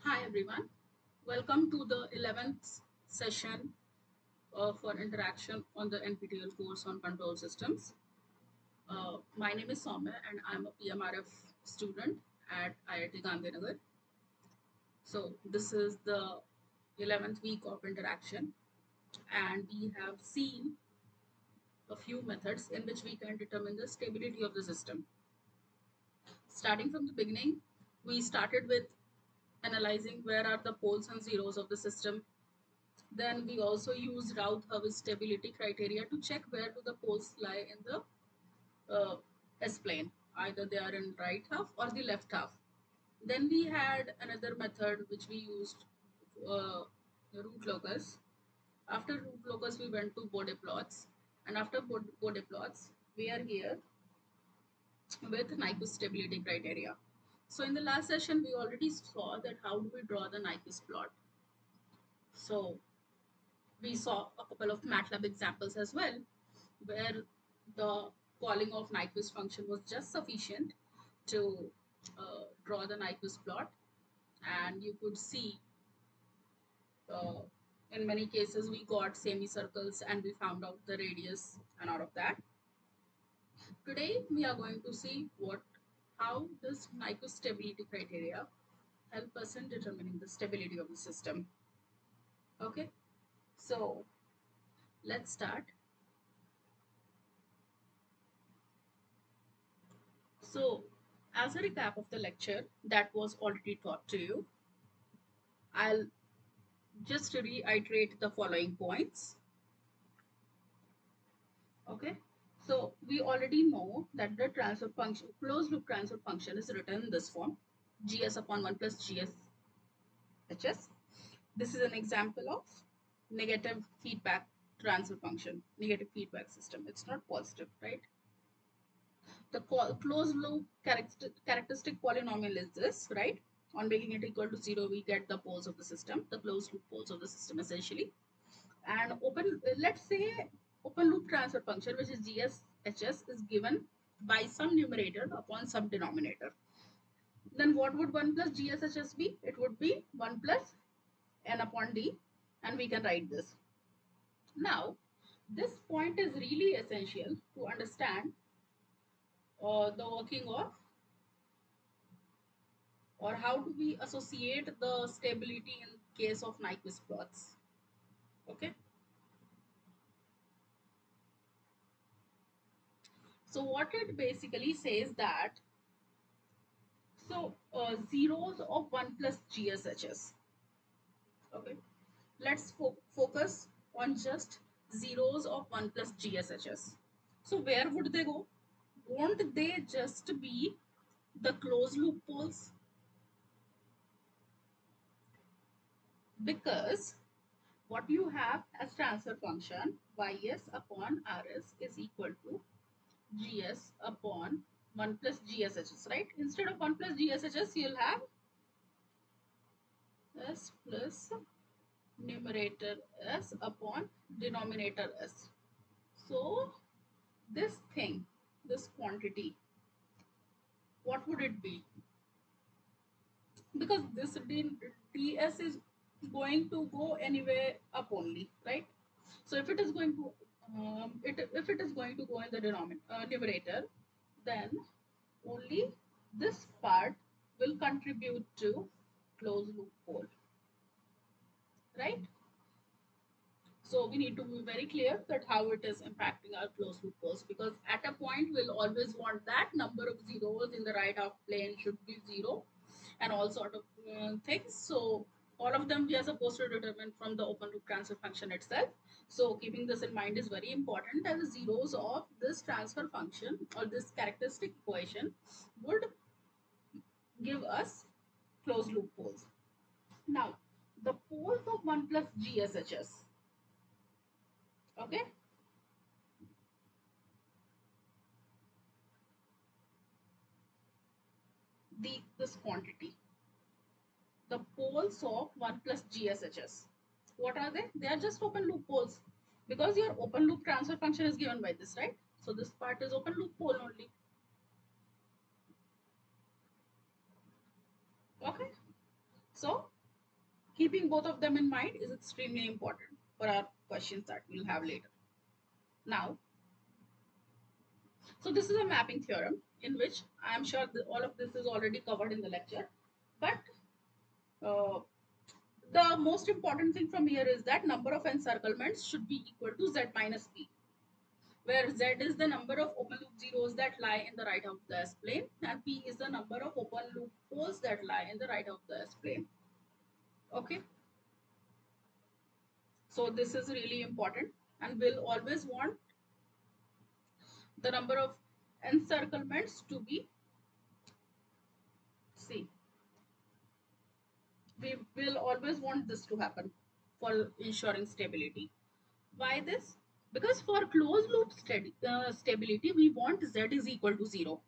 Hi everyone, welcome to the 11th session for interaction on the NPTEL course on control systems. My name is Soumya and I'm a PMRF student at IIT Gandhinagar. So this is the 11th week of interaction and we have seen a few methods in which we can determine the stability of the system. Starting from the beginning, we started with analyzing where are the poles and zeros of the system. Then we also use Routh-Hurwitz stability criteria to check where do the poles lie in the S-plane. Either they are in right half or the left half. Then we had another method which we used root locus. After root locus, we went to Bode plots. And after Bode plots, we are here with Nyquist stability criteria. So in the last session, we already saw that how do we draw the Nyquist plot. So we saw a couple of MATLAB examples as well, where the calling of Nyquist function was just sufficient to draw the Nyquist plot. And you could see uh, in many cases we got semicircles and we found out the radius and all of that. Today we are going to see how this Nyquist stability criteria help us in determining the stability of the system. Okay, so let's start. So, as a recap of the lecture that was already taught to you, I'll just reiterate the following points. Okay, so we already know that the transfer function, closed loop transfer function is written in this form, gs upon 1 plus gs hs. This is an example of negative feedback transfer function, negative feedback system. It's not positive, right? The closed loop characteristic polynomial is this, right? On making it equal to 0, we get the poles of the system, the closed loop poles of the system essentially. And let's say open loop transfer function, which is GSHS, is given by some numerator upon some denominator. Then what would 1 plus GSHS be? It would be 1 plus n upon d, and we can write this. Now, this point is really essential to understand the working of, or how do we associate the stability in case of Nyquist plots. Okay, so what it basically says that, so zeros of 1 plus GSHS. Okay, let's focus on just zeros of 1 plus GSHS. So where would they go? Won't they just be the closed loop poles? Because what you have as transfer function ys upon rs is equal to gs upon 1 plus gshs, right? Instead of 1 plus gshs, you'll have s plus numerator s upon denominator s. So this thing, this quantity, what would it be? Because this ds is going to go anywhere up only, right? So if it is going to if it is going to go in the numerator, then only this part will contribute to closed loop pole, right? So we need to be very clear that how it is impacting our closed loop poles, because at a point we'll always want that number of zeros in the right half plane should be 0 and all sort of things. So all of them we are supposed to determine from the open loop transfer function itself. So keeping this in mind is very important, as the zeros of this transfer function or this characteristic equation would give us closed loop poles. Now, the poles of 1 plus GSHS, okay? This quantity, the poles of 1 plus GSHS, what are they? They are just open loop poles, because your open loop transfer function is given by this, right? So this part is open loop pole only. Okay, so keeping both of them in mind is extremely important for our questions that we'll have later. Now, so this is a mapping theorem in which I am sure all of this is already covered in the lecture. But uh, the most important thing from here is that number of encirclements should be equal to z minus p, where z is the number of open loop zeros that lie in the right half of the S-plane and p is the number of open loop poles that lie in the right half of the S-plane. Okay. So this is really important, and we'll always want the number of encirclements to be, see, we will always want this to happen for ensuring stability. Why this? Because for closed loop stability, we want z is equal to 0.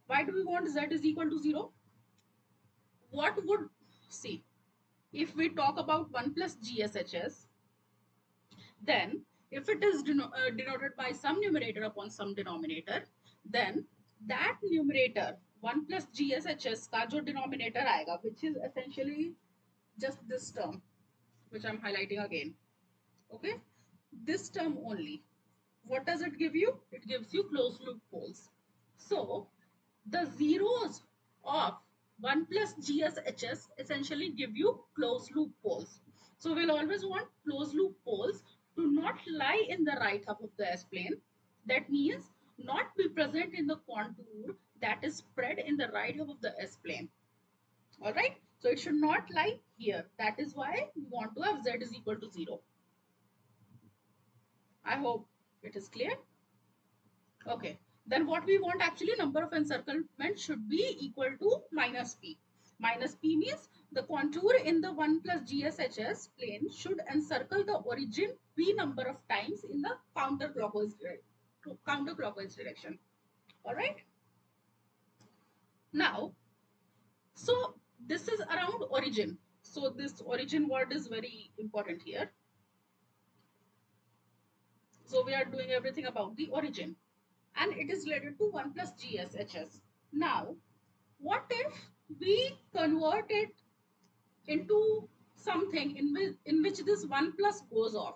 Why do we want z is equal to 0? What would, see, if we talk about 1 plus GSHS, then if it is denoted by some numerator upon some denominator, then that numerator 1 plus GSHS का जो denominator आएगा, which is essentially just this term, which I'm highlighting again. Okay, this term only. What does it give you? It gives you closed loop poles. So the zeros of 1 plus GSHS essentially give you closed loop poles. So we'll always want closed loop poles to not lie in the right half of the S-plane. That means not be present in the contour that is spread in the right half of the S-plane. All right. So it should not lie here. That is why we want to have z is equal to 0. I hope it is clear. Okay. Then what we want, actually, number of encirclement should be equal to minus p. Minus p means the contour in the 1 plus GSHS plane should encircle the origin p number of times in the counterclockwise direction. All right. Now, so this is around origin. So this origin word is very important here. So we are doing everything about the origin, and it is related to 1 plus GSHS. Now, what if we convert it into something in which this 1 plus goes off?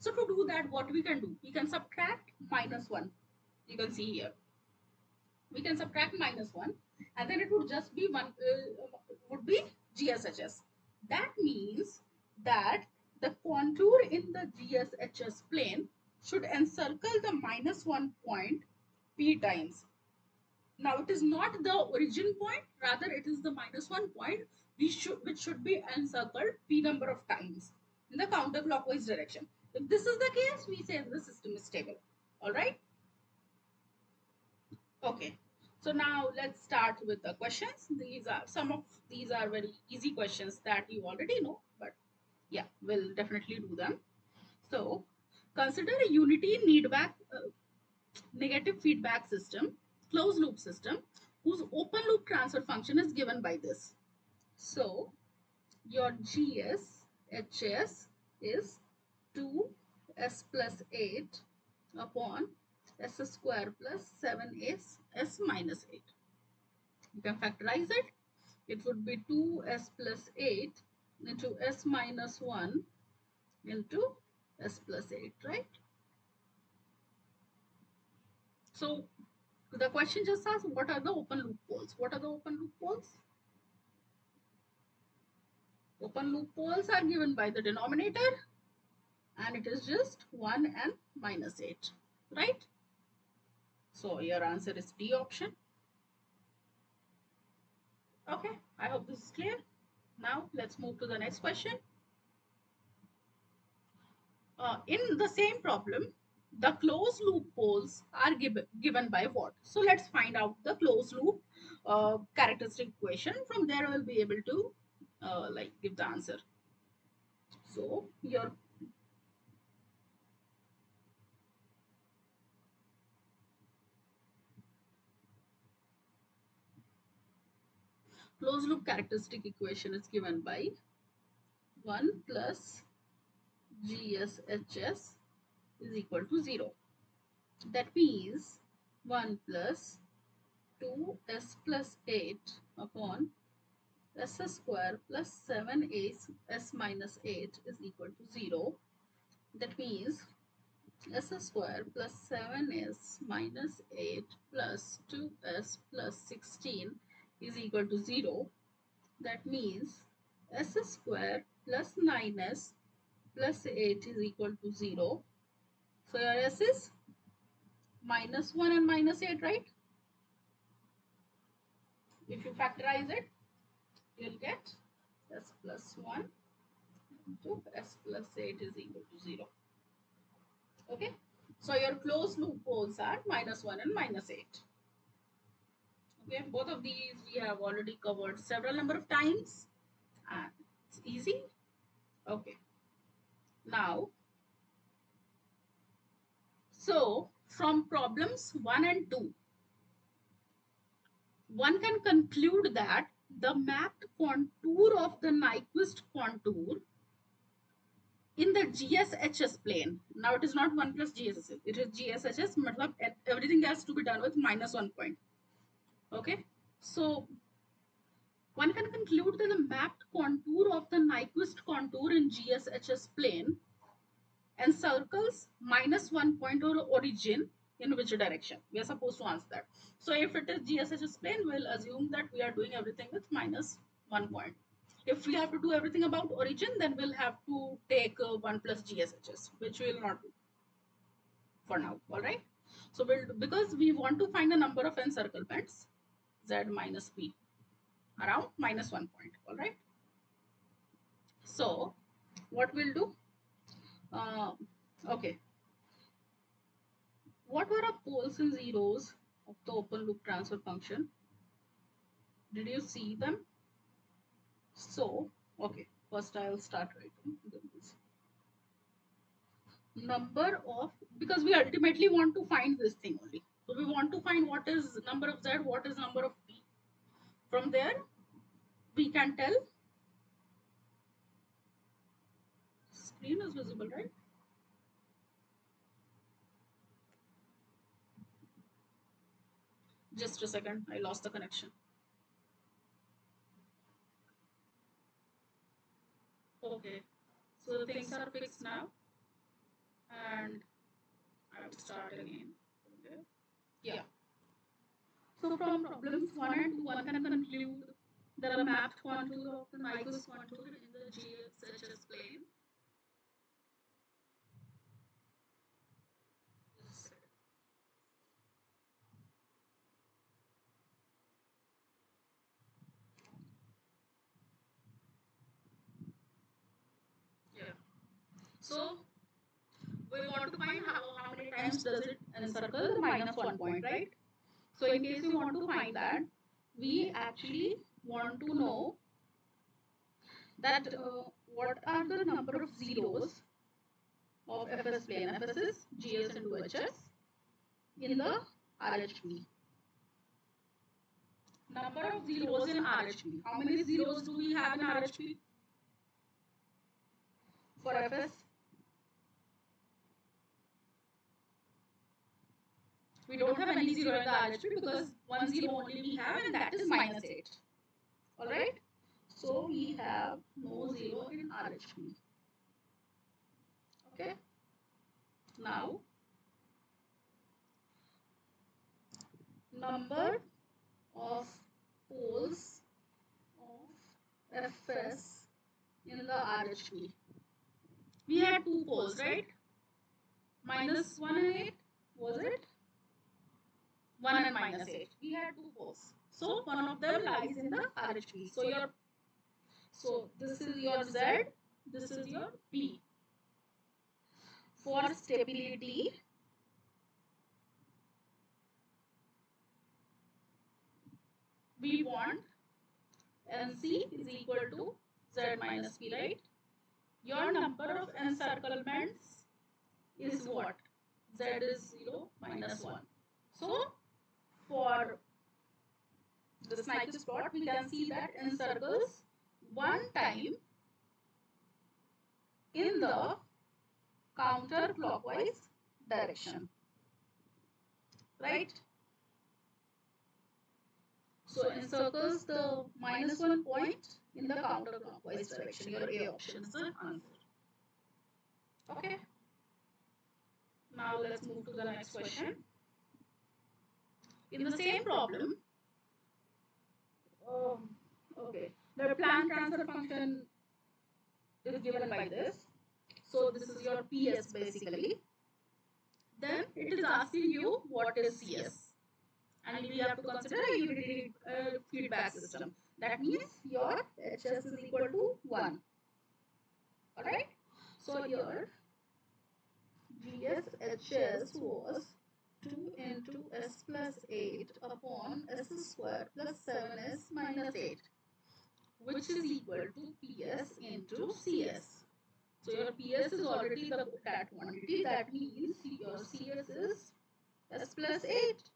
So to do that, what we can do? We can subtract minus 1. You can see here. We can subtract minus 1, and then it would just be would be GSHS. That means that the contour in the GSHS plane should encircle the minus 1 point p times. Now it is not the origin point, rather it is the minus 1 point which should be encircled p number of times in the counterclockwise direction. If this is the case, we say the system is stable. All right. Okay. So now let's start with the questions. Some of these are very easy questions that you already know, but yeah, we'll definitely do them. So consider a unity negative feedback system, closed loop system, whose open loop transfer function is given by this. So your GSHS is 2s plus 8 upon s square plus 7s s minus 8. You can factorize it. It would be 2s plus 8 into s minus 1 into s plus 8, right? So the question just asks, what are the open loop poles? What are the open loop poles? Open loop poles are given by the denominator, and it is just 1 and minus 8, right? So your answer is D option. Okay, I hope this is clear. Now let's move to the next question. In the same problem, the closed loop poles are given by what? So let's find out the closed loop characteristic equation. From there, we'll be able to give the answer. So your closed loop characteristic equation is given by 1 plus GSHS is equal to 0. That means 1 plus 2s plus 8 upon s square plus 7s minus 8 is equal to 0. That means s square plus 7s minus 8 plus 2s plus 16 is equal to 0. That means s square plus 9s plus 8 is equal to 0. So your s is minus 1 and minus 8, right? If you factorize it, you'll get s plus 1 into s plus 8 is equal to 0. Okay, so your closed loop poles are minus 1 and minus 8. Okay, both of these we have already covered several number of times and it's easy. Okay, now, so from problems 1 and 2, one can conclude that the mapped contour of the Nyquist contour in the GSHS plane. Now it is not 1 plus GSHS, it is GSHS, matlab everything has to be done with minus 1 point. Okay, so one can conclude that the mapped contour of the Nyquist contour in GSHS plane encircles minus 1 point or origin in which direction? We are supposed to answer that. So if it is GSHS plane, we'll assume that we are doing everything with minus 1 point. If we have to do everything about origin, then we'll have to take 1 plus GSHS, which we will not do for now. All right. So we'll do, because we want to find a number of encirclements, z minus p, around minus 1 point. All right. So what we'll do? Okay. What were the poles and zeros of the open loop transfer function? Did you see them? So, okay, first I'll start writing this. Number of, because we ultimately want to find this thing only. So we want to find what is number of z, what is number of p. From there, we can tell. Screen is visible, right? Just a second, I lost the connection. Okay, so the things are fixed now. And I will start again. Okay. Yeah. So from problems 1 and 2, one can conclude that a mapped contour of the Nyquist contour in the GSHS plane. Yeah. So we want to find how many times does it encircle the minus 1 point, right? So in case you want to find that, we actually want to know that what are the number of zeros of FS plane. FS is GS into HS in the RHP. Number of zeros in RHP. How many zeros do we have in RHP? For FS, we don't have any zero in the RHP because one zero only we have and that is minus 8. Alright? So we have no zero in RHP. Okay? Now, number of poles of FS in the RHP. We had two poles, right? Minus 1 and 8, was it? 1 and minus 8. We had two poles. So one of them lies in the RHP. So this is your Z, this is your P. For stability, we want NC is equal to Z minus P, right? Your number of encirclements is what? Z is 0 minus 1. So for this Nyquist plot, we can see that encircles one time in the counterclockwise direction, right? So encircles the -1 point in the counterclockwise direction. Your A option is the answer. Okay. Now let's move to the next question. In the same problem, okay, the plan transfer function is given by this. So this is your PS basically. Then it is asking you what is CS. And we have to consider a unitary feedback system. That means your HS is equal to 1. Alright? So here GSHS was 2 into S plus 8 upon S square plus 7S minus 8, which is equal to PS into CS. So your PS is already that quantity. That means your CS is S plus 8.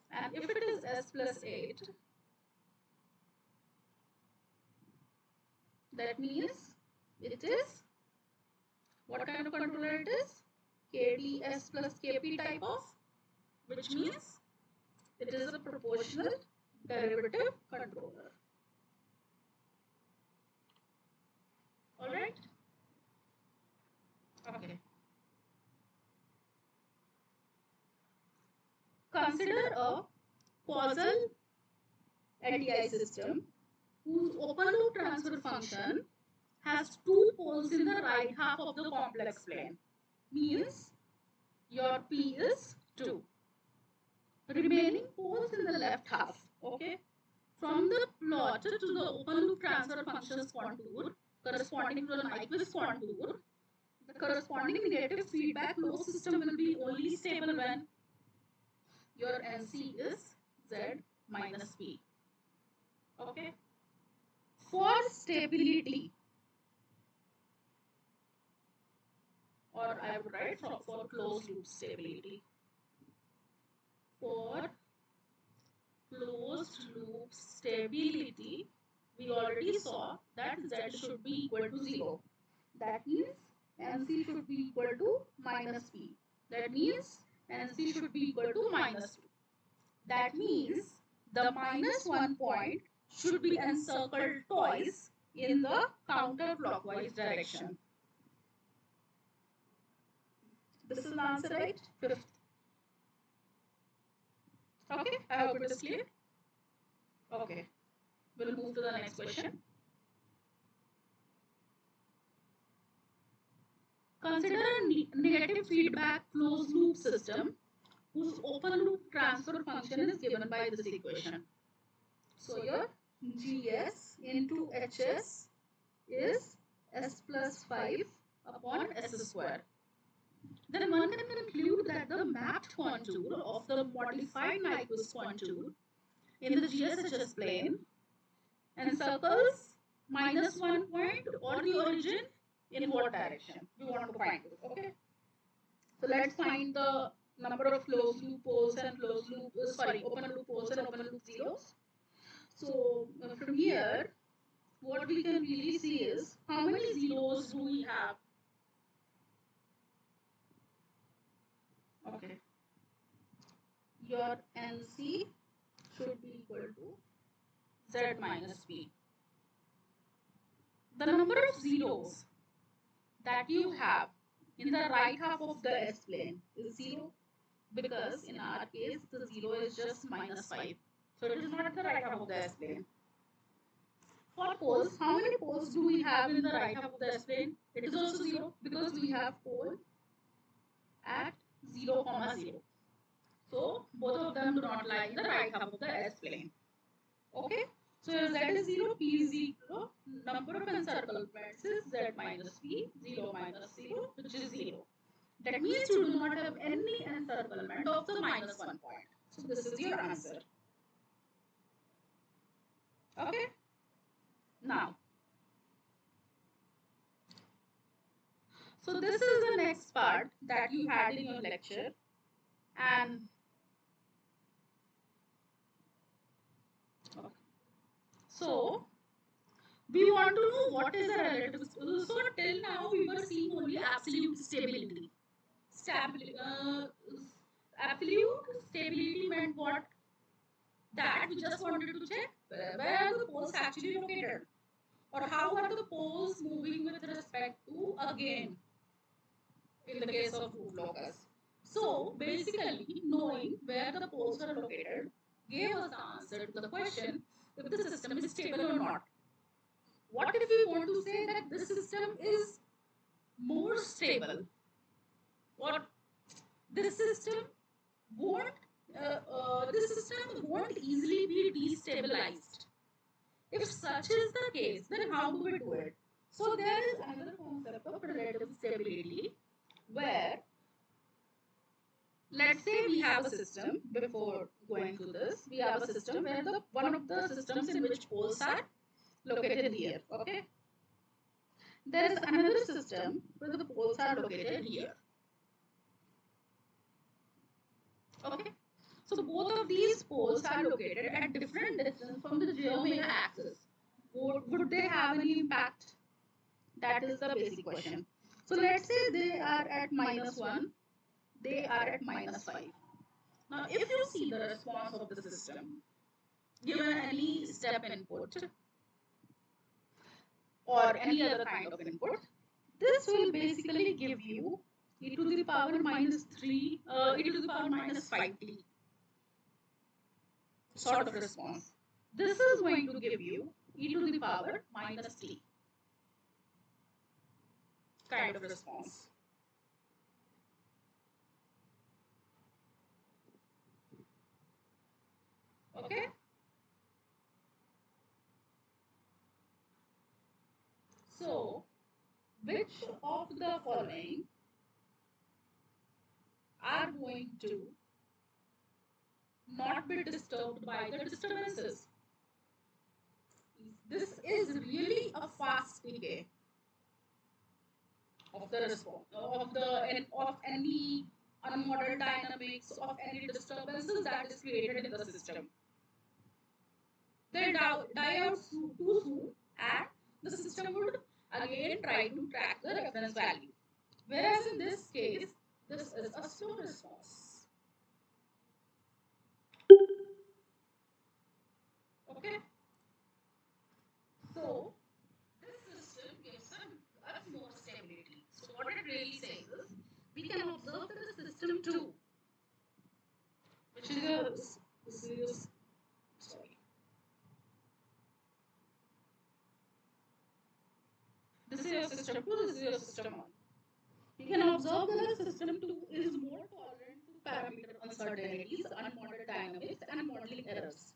And if it is S plus 8, that means it is, what kind of controller it is? KDS plus KP type of, which means it is a proportional derivative controller. Alright? Okay. Consider a causal LTI system whose open loop transfer function has two poles in the right half of the complex plane. Means your P is 2. Remaining poles in the left half. Okay. From the plot to the open loop transfer function's contour corresponding to the Nyquist contour, the corresponding negative feedback flow system will be only stable when your NC is Z minus P. Okay. For stability, or I would write for closed loop stability. For closed loop stability, we already saw that Z should be equal to 0. That means NC should be equal to minus P. That means NC should be equal to minus 2. That means the -1 point should be encircled twice in the counterclockwise direction. This is the answer, right? 5th. Okay, I hope it is clear. Okay, we'll move to the next question. Consider a negative feedback closed loop system whose open loop transfer function is given by this equation. So your GS into HS is S plus 5 upon S square. Then one can conclude that the mapped contour of the modified Nyquist contour in the GSHS plane encircles -1 point or the origin in what direction we want to find it. Okay. So let's find the number of closed loop poles and open loop poles and open loop zeros. So from here, what we can really see is how many zeros do we have? Okay. Your NC should be equal to Z minus P. The number of zeros that you have in the right half of the S plane is 0, because in our case the 0 is just -5. So it is not the right half of the S plane. For poles, how many poles do we have in the right half of the S plane? It is also 0, because we have pole at 0, 0. So both of them do not lie in the right half of the S plane. Okay. So your Z is 0, P is equal, number of encirclements is Z minus P, 0 minus 0, which is 0. That means you do not have any encirclement of the -1 point. So this is your answer. Okay. Now, so this is the next part that you had in your lecture, and okay. So we want to know what is the relative. So till now we were seeing only absolute stability. Absolute stability meant what? That that, we just wanted to check where are the poles actually located, or how are the poles moving with respect to, again, in the case of root locus. So basically, knowing where the poles are located gave us the answer to the question if the system is stable or not. What if we want to say that this system is more stable, or this system won't this system won't easily be destabilized? If such is the case, then how do we do it? So there is another concept of relative stability, where, let's say we have a system, before going to this, we have a system where the one of the systems in which poles are located here. Okay. There is another system where the poles are located here. Okay. So both of these poles are located at different distance from the j omega axis. Would they have any impact? That is the basic question. So let's say they are at -1, they are at -5. Now, if you see the response of the system, given any step input or any other kind of input, this will basically give you e to the power -3, e to the power -5t sort of response. This is going to give you e to the power -t kind of response. Okay. So, which of the following are going to not be disturbed by the disturbances? This is really a fast decay of the response of any unmodeled dynamics, of any disturbances that is created in the system. They die out too soon, and the system would again try to track the reference value. Whereas in this case, this is a slow response. Okay. So this system gives us more stability. So what it really says is, we can observe that the system 2, which is a this is sorry, this is your system 2, this is your system 1. We can observe that the system 2 is more tolerant to parameter uncertainties, unmodeled dynamics, and modeling errors.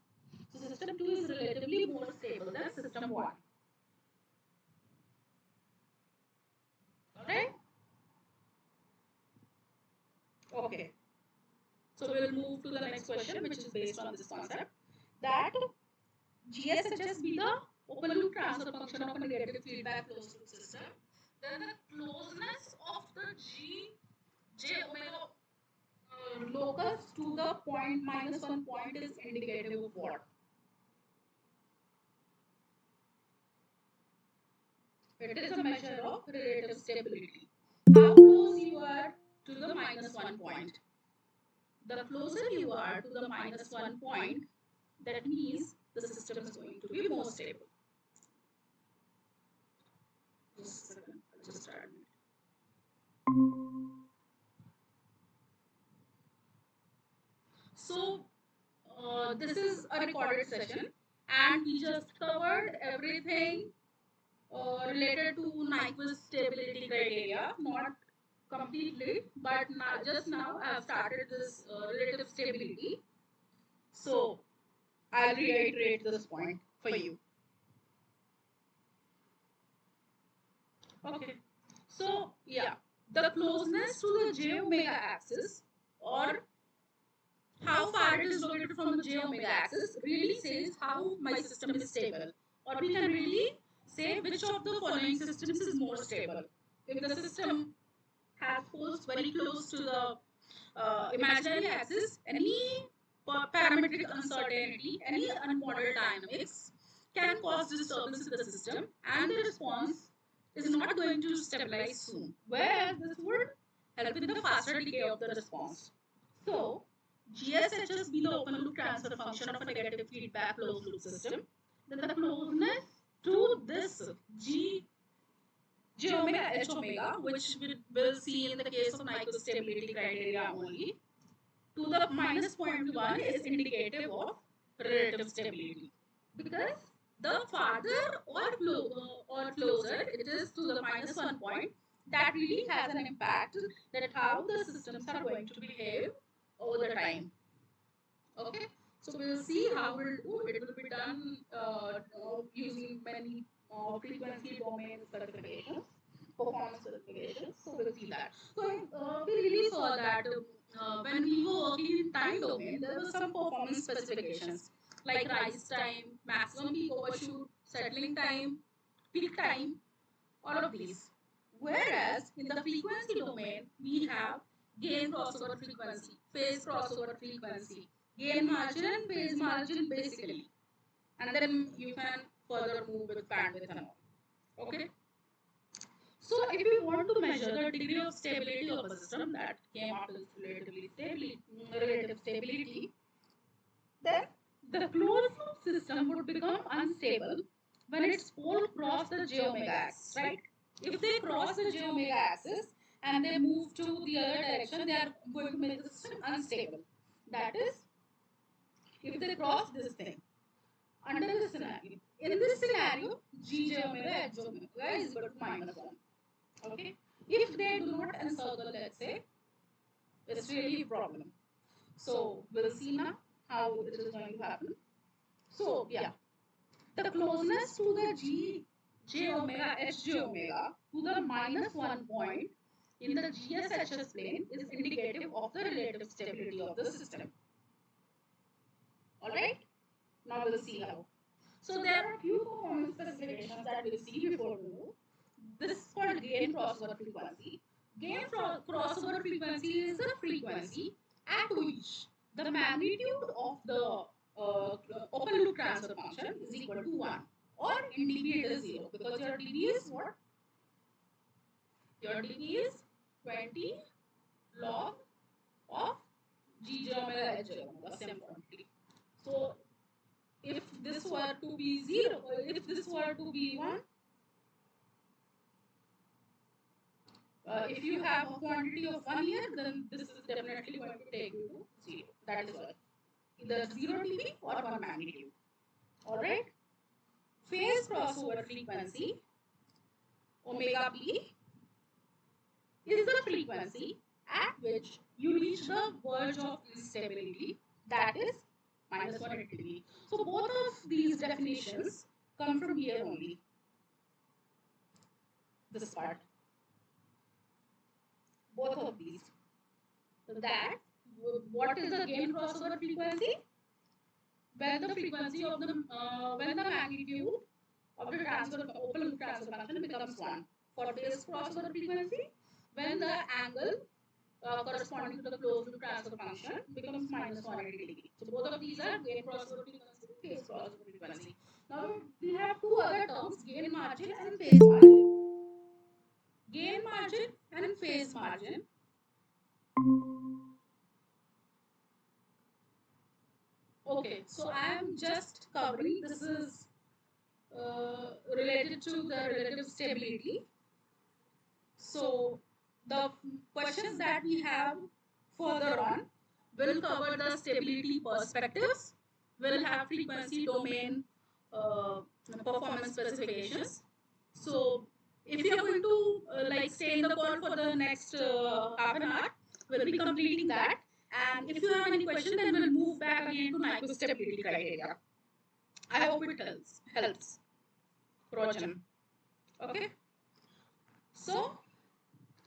So system 2 is relatively more stable than system 1. Alright? Okay. So we'll move to the next question, which is based on this concept, that GSHS be the open loop transfer function of a negative feedback closed loop system, then the closeness of the j omega locus to the point -1 point is indicative of what? It is a measure of relative stability. How close you are to the -1 point? The closer you are to the -1 point, that means the system is going to be more stable. Just a second, I'll just start. So, this is a recorded session, and we just covered everything related to Nyquist stability criteria. Not completely, but just now I have started this relative stability. So, I'll reiterate this point for you. Okay. So, yeah, the closeness to the j omega axis, or how far it is located from the j omega axis, really says how my system is stable. Or we can really say which of the following systems is more stable. If the system has poles very close to the imaginary axis, any parametric uncertainty, any unmodeled dynamics can cause disturbance in the system, and the response is not going to stabilize soon, whereas this would help in the faster decay of the response. So, GSHS be the open loop transfer function of a negative feedback closed loop system, then the closeness to this G J omega H omega, which we will see in the case of Nyquist stability criteria only, to the minus 0.1 is indicative of relative stability. Because the farther or closer it is to the minus 1 point, that really has an impact that how the systems are going to behave over the time. Okay, so we'll see how we'll do. It will be done using many frequency domain specifications, performance specifications. So we'll see that. So we really saw that when we were working in time domain, there were some performance specifications like rise time, maximum peak overshoot, settling time, peak time, all of these. Whereas in the frequency domain, we have gain crossover frequency, phase crossover frequency, gain margin and phase margin basically. And then you can further move with bandwidth and all. Okay. So if you want to measure the degree of stability of a system that came out as relative stability, then the closed loop system would become unstable when its pole cross the j omega axis, right? If they cross the j omega axis and they move to the other direction, they are going to make the system unstable. That is, if they cross this thing, under this scenario, in this scenario, g j omega h omega is equal to minus 1. Okay? If they do not encircle, let's say, it's really a problem. So we'll see now how it is going to happen. So yeah, the closeness to the j omega h j omega to the minus 1 point in the GSHS plane is indicative of the relative stability of the system. Alright, now we'll see how. So there are few performance specifications that we'll see before we move. This is called gain crossover frequency. Gain crossover frequency is the frequency at which the magnitude of the open loop transfer function is equal to 1, or in dB it is 0, because your dB is what? Your dB is 20 log of g j omega h j omega, same quantity. So if this were to be 0, if this were to be 1, if you have a quantity of 1 here, then this is definitely going to take you to 0. That is why. Either 0 dB or 1 magnitude. Alright? Phase crossover frequency, omega p, is the frequency at which you reach the verge of instability, that is minus 180 dB. So both of these definitions come from here only. This part. Both of these. So that, what is the gain crossover frequency? When the frequency of the when the magnitude of the open loop transfer function becomes 1. For phase crossover frequency, when the angle corresponding to the closed loop transfer function becomes minus 180 degree. So both of these are gain crossover frequency and phase crossover frequency. Now we have two other terms, gain margin and phase margin. Gain margin and phase margin. Okay, so I am just covering, this is related to the relative stability. So the questions that we have further on will cover the stability perspectives, will have frequency domain performance specifications. So if you are going to like stay in the call for the next half an hour, we'll be completing that. And if you have any question, then we'll move back again to Nyquist stability criteria. I hope it helps. Rojan. Okay. So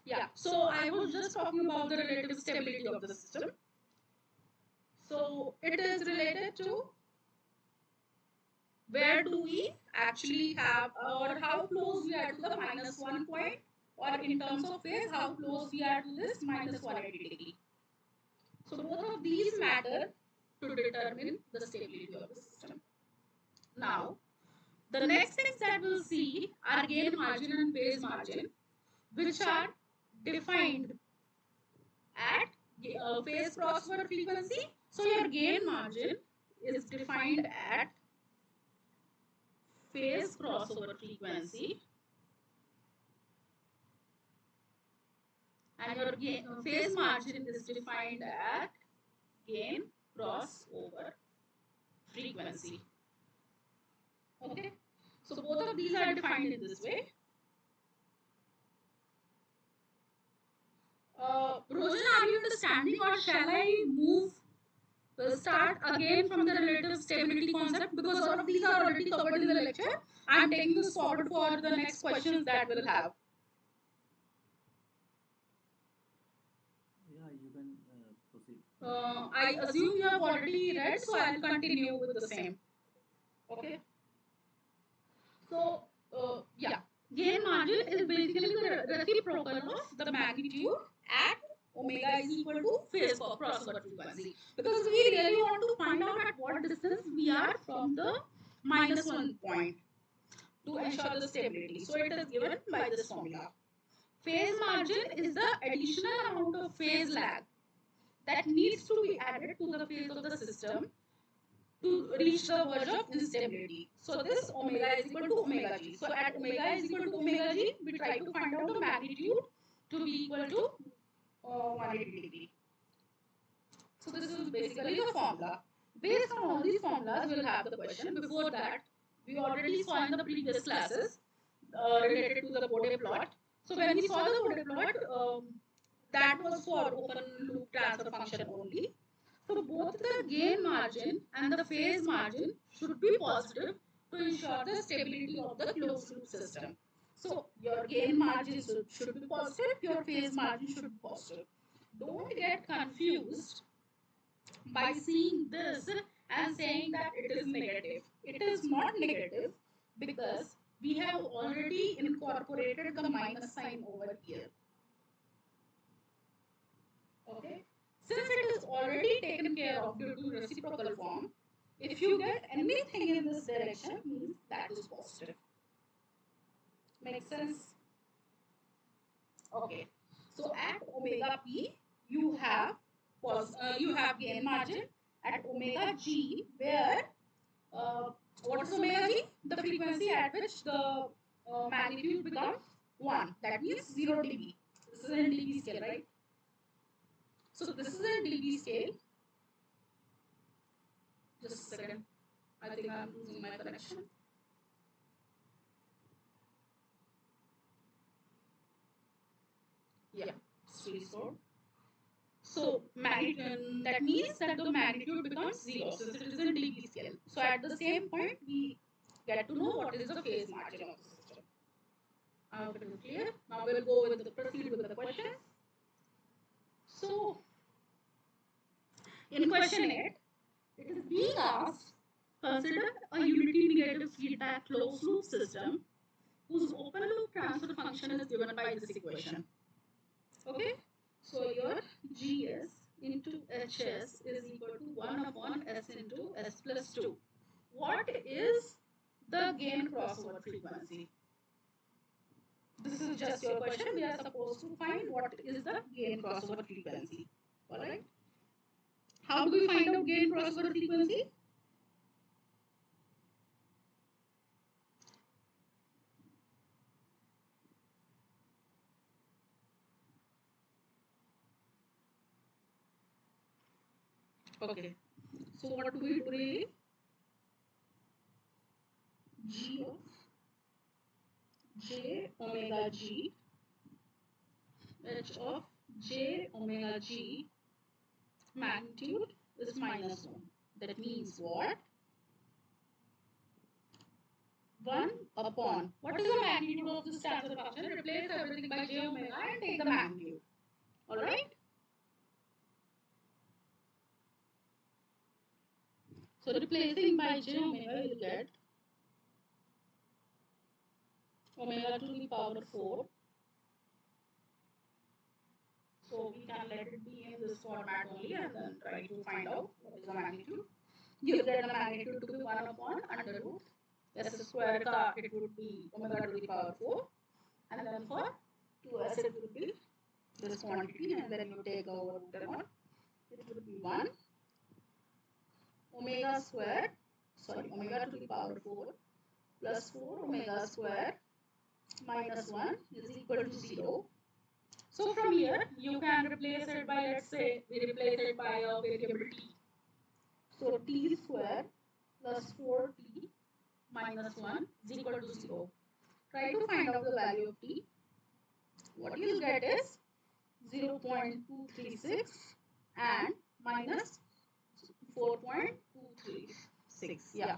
yeah, so I was just talking about the relative stability of the system. So it is related to where do we actually have, or how close we are to the minus 1 point, or in terms of phase, how close we are to this minus 180 degree. So both of these matter to determine the stability of the system. Now, the next things that we'll see are gain margin and phase margin, which are defined at phase crossover frequency. So your gain margin is defined at phase crossover frequency, and your phase margin is defined at gain crossover frequency. Okay, so both of these are defined in this way. Rojan, are you understanding, or shall I move? We'll start again from the relative stability concept, because all of these are already covered in the lecture. I'm taking this forward for the next questions that we'll have. Yeah, you can proceed. I assume you have already read, so I'll continue with the same. Okay. So, yeah, gain margin is basically the reciprocal of the magnitude at omega is equal to phase crossover frequency. Because we really want to find out at what distance we are from the -1 point to ensure the stability. So, it is given by this formula. Phase margin is the additional amount of phase lag that needs to be added to the phase of the system to reach the verge of instability. So this omega is equal to omega g. So at omega is equal to omega g, we try to find out the magnitude to be equal to 180 degree. So this is basically the formula. Based on all these formulas, we will have the question. Before that, we already saw in the previous classes related to the Bode plot. So when we saw the Bode plot, that was for open loop transfer function only. So both the gain margin and the phase margin should be positive to ensure the stability of the closed loop system. So your gain margin should be positive, your phase margin should be positive. Don't get confused by seeing this and saying that it is negative. It is not negative because we have already incorporated the minus sign over here. Okay. Since it is already taken care of due to reciprocal form, if you get anything in this direction, means that is positive. Makes sense? Okay. So at omega p, you have gain margin. At omega g, where what is omega g? The frequency at which the magnitude becomes 1. That means 0 dB. This is in dB scale, right? So this is in dB scale. Just a second. I think I'm losing my connection. Yeah, it's restored. So that means that the magnitude becomes 0 since it is in dB scale. So at the same point, we get to know what is the phase margin of the system. I hope it is clear. Now we'll go with proceed with the questions. So in question 8, it is being asked, consider a unity negative feedback closed loop system whose open loop transfer function is given by this equation. Okay, so your Gs into Hs is equal to 1 upon S into S plus 2. What is the gain crossover frequency? This is just your question. We are supposed to find what is the gain crossover frequency. Alright. How do we find out gain crossover frequency? Okay. So what do we do really? G of J omega G, H of J omega G magnitude is minus 1. That means what? 1 upon. What is the magnitude of this transfer function? Replace everything by J omega and take the magnitude. Alright? So replacing by J omega, you get omega to the power 4. So we can let it be in this format only and then try to find out what is the magnitude. You get the magnitude to be 1 upon under root S square ka it would be omega to the power 4, and then for 2s it would be this quantity and then you take over root and all, it would be 1 omega squared, sorry, omega to the power 4 plus 4 omega squared minus 1 is equal to 0. So from here, you can replace it by, let's say, we replace it by a variable t. So t square plus 4t minus 1 is equal to 0. Try to find out the value of t. What you'll get is 0.236 and minus 4.236. Yeah,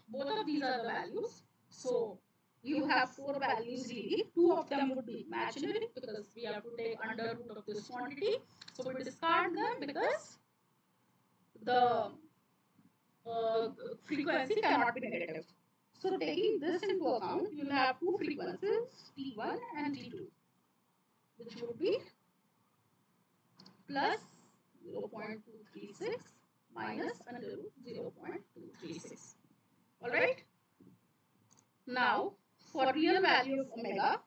both of these are the values. So you have 4 values really. 2 of them would be imaginary because we have to take under root of this quantity. So we discard them because the frequency cannot be negative. So taking this into account, you'll have 2 frequencies, T1 and T2, which would be plus 0.236 minus under root 0.236. Alright? Now, for real value of omega,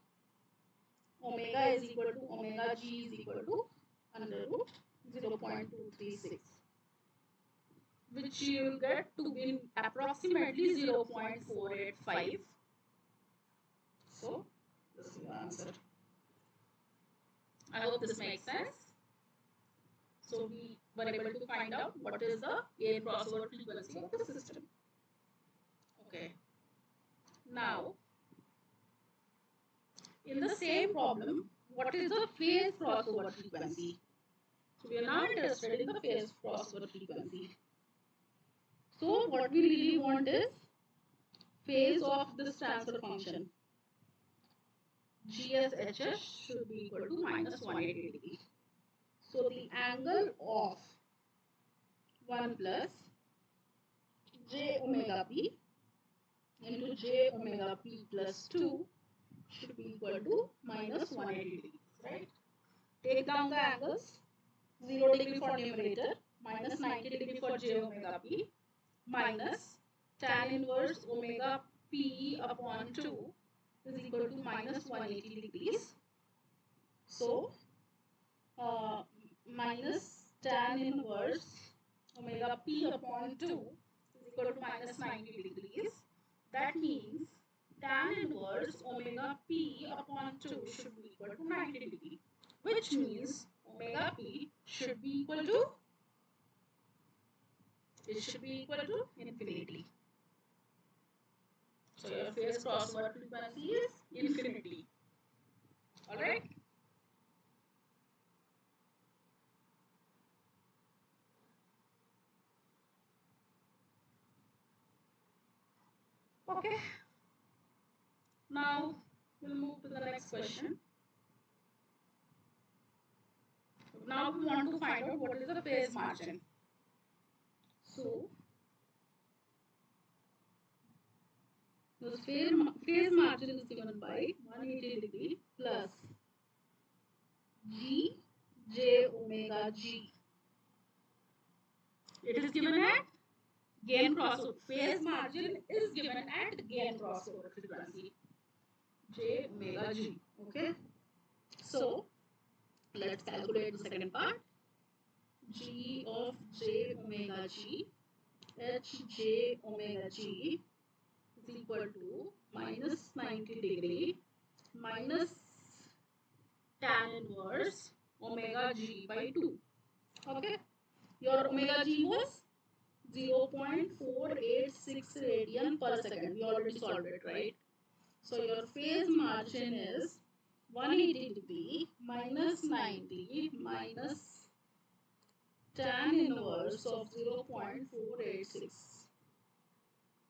omega is equal to omega g is equal to under root 0.236, which you will get to be approximately 0.485. So, this is the answer. I hope this makes sense. So, we were able to find out what is the gain crossover frequency of the system. Okay. Now, in the same problem, what is the phase crossover frequency? So, we are now interested in the phase crossover frequency. So, what we really want is phase of this transfer function. GSHS should be equal to minus 180 degree. So, the angle of 1 plus j omega p into j omega p plus 2 should be equal to minus 180 degrees, right? Take down the angles, 0 degree for numerator, minus 90 degree for j omega p, minus tan inverse omega p upon 2 is equal to minus 180 degrees. So, minus tan inverse omega p upon 2 is equal to minus 90 degrees. That means tan inverse omega p upon 2 should be equal to 90 degree, which means omega p should be equal to, it should be equal to infinity. So your phase crossover frequency is infinity. Alright? Okay. Now we'll move to the next question. Now we want to find out what is the phase margin. So the phase margin is given by 180 degree plus g j omega g. It is given at gain crossover. Phase margin is given at gain crossover frequency j omega g. Okay. So let's calculate the second part. G of j omega g, h j omega g is equal to minus 90 degree minus tan inverse omega g by 2. Okay. Your omega g was 0.486 radian per second. We already solved it, right? So your phase margin is 180 degree minus 90 minus tan inverse of 0.486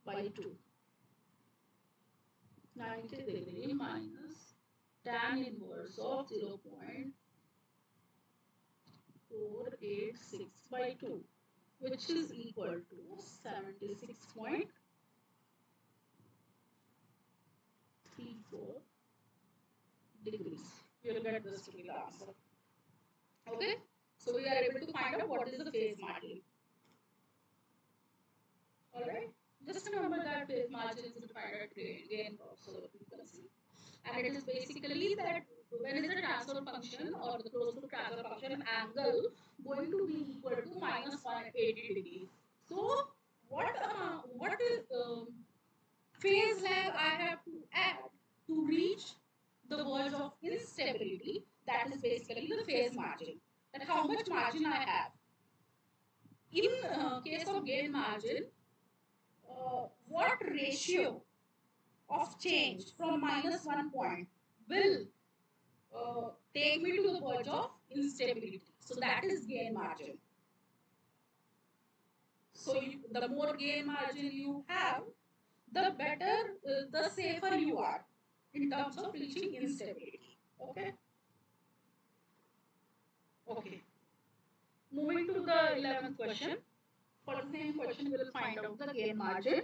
by 2. 90 degree minus tan inverse of 0.486 by 2, which is equal to 76.34 degrees. You will get this to be the answer. Okay, so we are able to find out what is the phase margin. Alright, just remember that phase margin is defined at gain crossover frequency, and it is basically that when is the transfer function or the closed loop transfer function angle going to be equal to minus 180 degrees? So what is phase lag I have to add to reach the verge of instability? That is basically the phase margin. That how much margin I have. In case of gain margin, what ratio of change from minus 1 point will take me to the verge of instability? So that is gain margin. So the more gain margin you have, the better, the safer you are in terms of reaching instability. Okay. Okay. Moving to the 11th question. For the same question, we will find out the gain margin.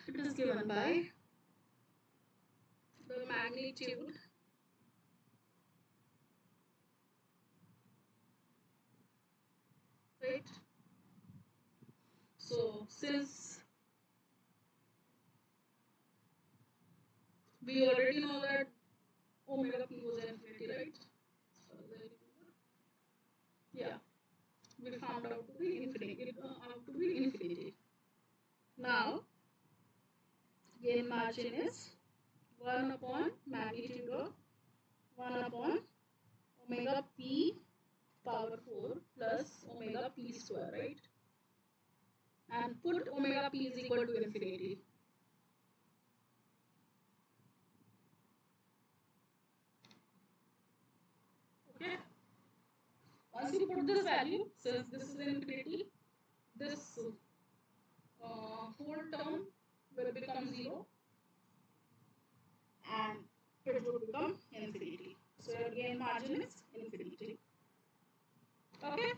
It is given by the magnitude right. So since we already know that omega p was infinity, right? So yeah, we found out to be infinity. Out to be infinity. Now gain margin is 1 upon magnitude of 1 upon omega p power 4 plus omega p square, right? And put omega p is equal to infinity. Okay. Once you put this value, since this is infinity, this whole term will become 0 and it will become infinity. So your gain margin is infinity. Okay.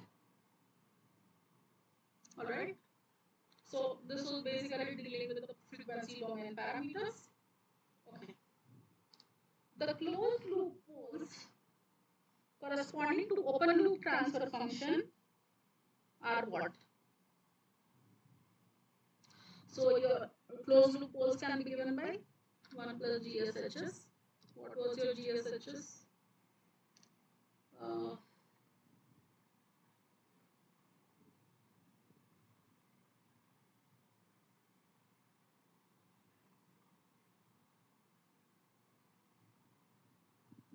Alright. So this was basically dealing with the frequency domain parameters. Okay. The closed loop poles corresponding to open loop transfer function are what? So your closed loop poles can be given by 1 plus GSHS. What was your GSHS? Uh,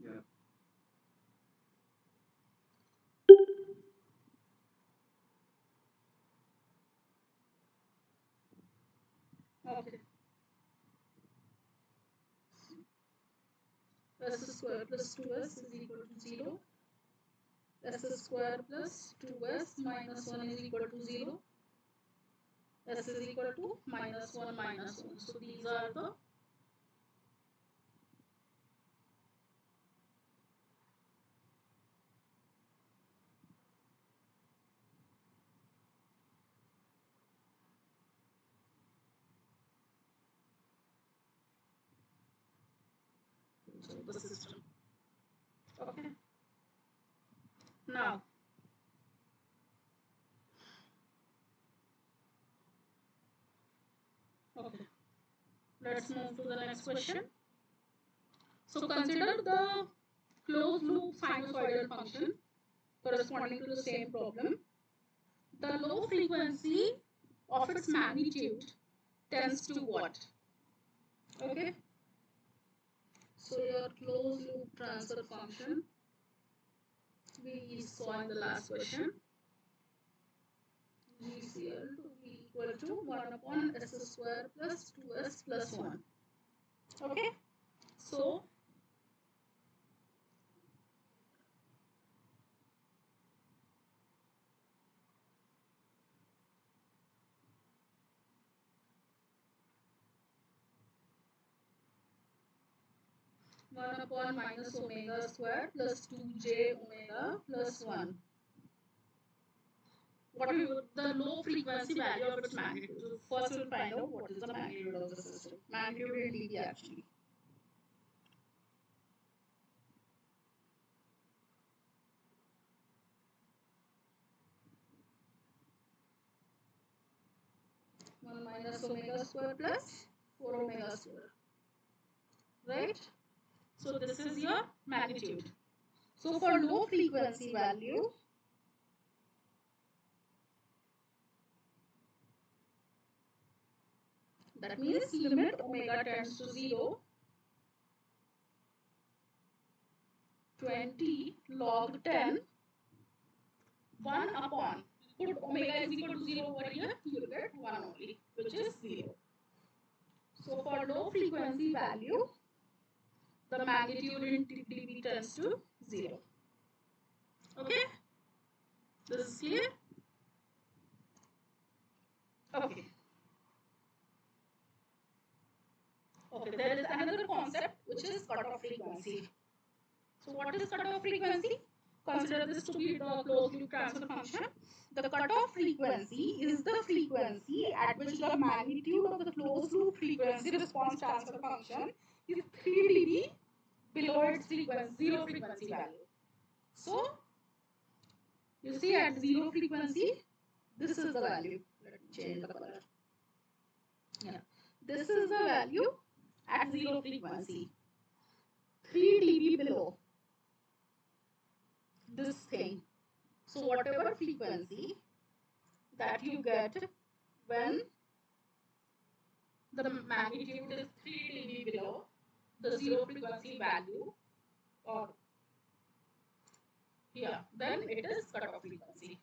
Yeah. okay. S square plus 2s is equal to 0. S square plus 2s minus 1 is equal to 0. S is equal to minus 1 minus 1. So these are the 2 of the system. Okay. Now, okay. Let's move to the next question. So consider the closed loop sinusoidal function corresponding to the same problem. The low frequency of its magnitude tends to what? Okay. So your closed loop transfer function we saw in the last question, GCL to be equal to 1 upon S square plus 2s plus 1. Okay. So 1 upon minus omega square plus 2j omega plus 1. What is the low frequency value of its magnitude? So first we'll find out what is the magnitude of the system. Magnitude in dB actually. One minus omega square plus 4 omega square, right? So this is your magnitude. So for low frequency value, that means limit omega tends to 0, 20 log 10, 1 upon, put omega is equal to 0 over here, you will get 1 only, which is 0. So for low frequency value, the magnitude in dB tends to 0. Okay? This is clear? Okay. Okay, there is another concept which is cutoff frequency. So what is cutoff frequency? Consider this to be the closed loop transfer function. The cutoff frequency is the frequency at which the magnitude of the closed loop frequency response transfer function is 3 dB below its frequency, zero frequency value. So you see at zero frequency, this is the value. Let me change the color. Yeah. This is the value at zero frequency. 3 dB below this thing. So whatever frequency that you get when the magnitude is 3 dB below the zero frequency value, or yeah, then it is cutoff frequency.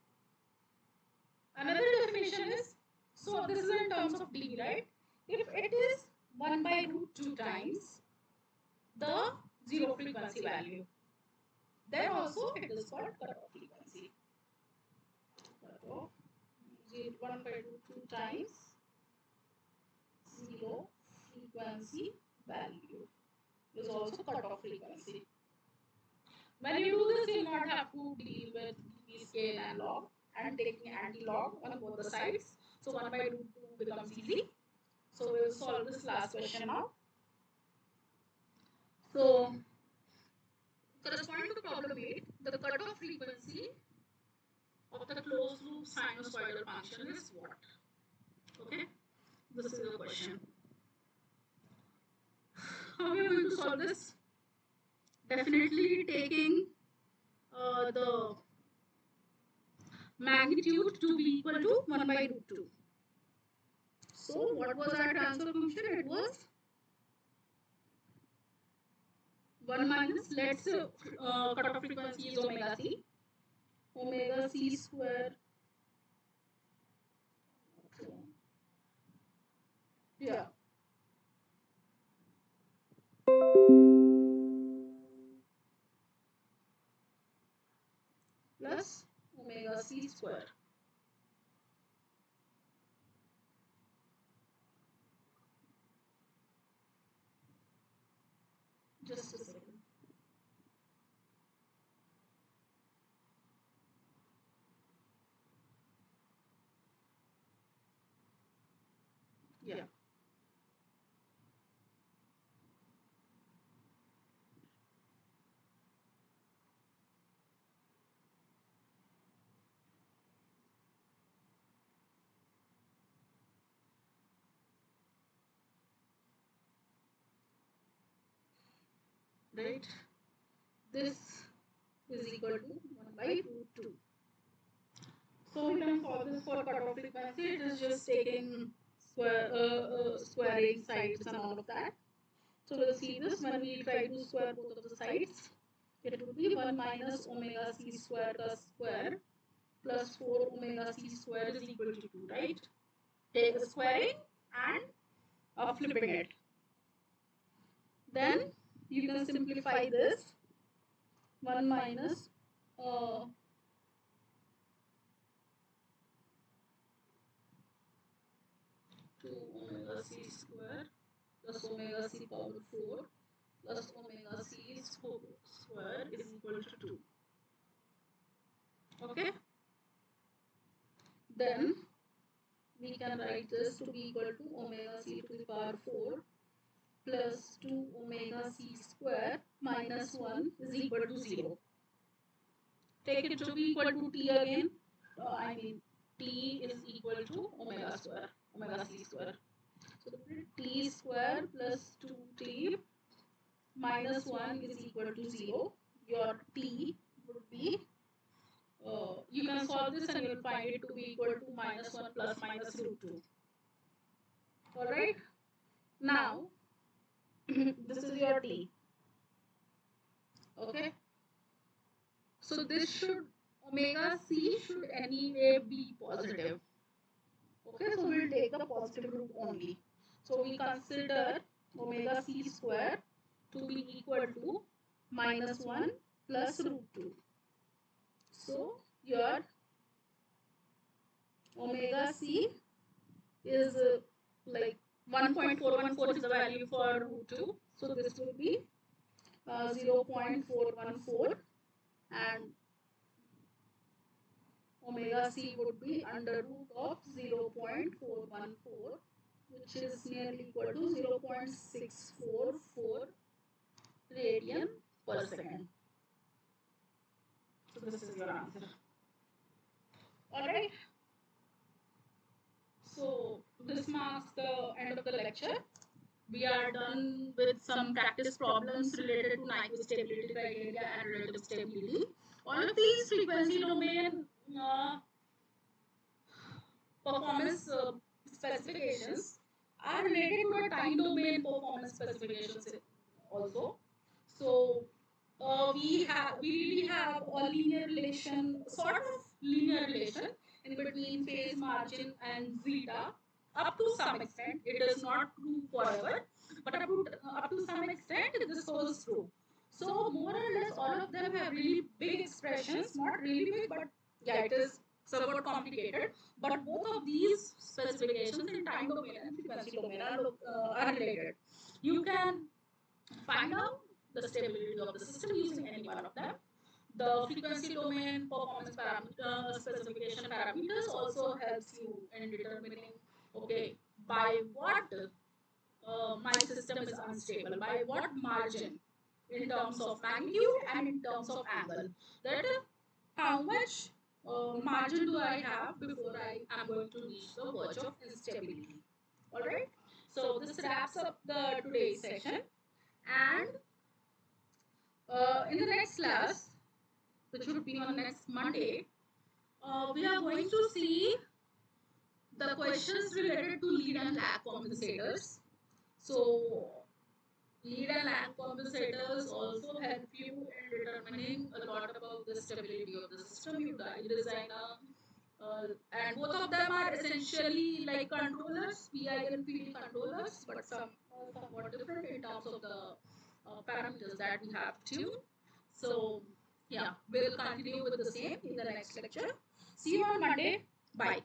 Another definition is, so this is in terms of dB, right? If it is 1 by root 2 times the zero frequency value, then also it is called cutoff frequency. Cutoff 1 by root 2 times zero frequency value is also cutoff frequency. When you do this, you will not have to deal with dB scale and log and taking anti-log on both the sides. So 1 by root 2 becomes easy. So we will solve this last question now. So corresponding to problem 8, the cutoff frequency of the closed loop sinusoidal function is what? Okay, this is the question. How are we going to solve this? Definitely taking the magnitude to be equal to 1 by root 2. So what was our transfer function? It was 1 minus, let's cutoff frequency is omega c. Omega c square. Yeah. Plus omega c square. Just a second. Yeah. Right. This is equal to 1 by root 2. So we can solve this for cutoff frequency. It is just taking squaring sides and all of that. So we'll see this when we try to square both of the sides. It would be 1 minus omega c square square plus 4 omega c square is equal to 2, right? Take a squaring and flipping it. Then you can simplify this. 1 minus 2 omega c square plus omega c power 4 plus omega c square is equal to 2. Okay? Then we can write this to be equal to omega c to the power 4 plus 2 omega c square minus 1 is equal to 0. Take it to be equal to t again. T is equal to omega square, omega c square. So t square plus 2t minus 1 is equal to 0. Your t would be, you can solve this and you will find it to be equal to minus 1 plus minus root 2. Alright. Now, this is your t. Okay. So this should, omega c should anyway be positive. Okay, so we'll take the positive root only. So we consider omega c square to be equal to minus 1 plus root 2. So your omega c is like 1.414 is the value for root 2. So this will be 0.414, and omega c would be under root of 0.414, which is nearly equal to 0.644 radian per second. So this is your answer. Alright. So this marks the end of the lecture. We are done with some practice problems related to Nyquist stability criteria and relative stability. All of these frequency domain performance specifications are related to the time domain performance specifications also. So we really have a linear relation, sort of linear relation in between phase margin and zeta. Up to some extent, it is not true forever, but up to some extent, this holds true. So more or less, all of them have really big expressions, not really big, but yeah, it is somewhat complicated. But both of these specifications in time domain and frequency domain are related. You can find out the stability of the system using any one of them. The frequency domain performance specification parameters also helps you in determining, okay, by what my system is unstable, by what margin in terms of magnitude and in terms of angle. That how much margin do I have before I am going to reach the verge of instability. Alright, so this wraps up the today's session, and in the next class, which would be on next Monday, we are going to see the questions related to lead and lag compensators. So, lead and lag compensators also help you in determining a lot about the stability of the system you design. And both of them are essentially like controllers, PI and PD controllers, but somewhat different in terms of the parameters that we have tuned. So, yeah, we'll continue with the same in the next lecture. See you on Monday. Bye.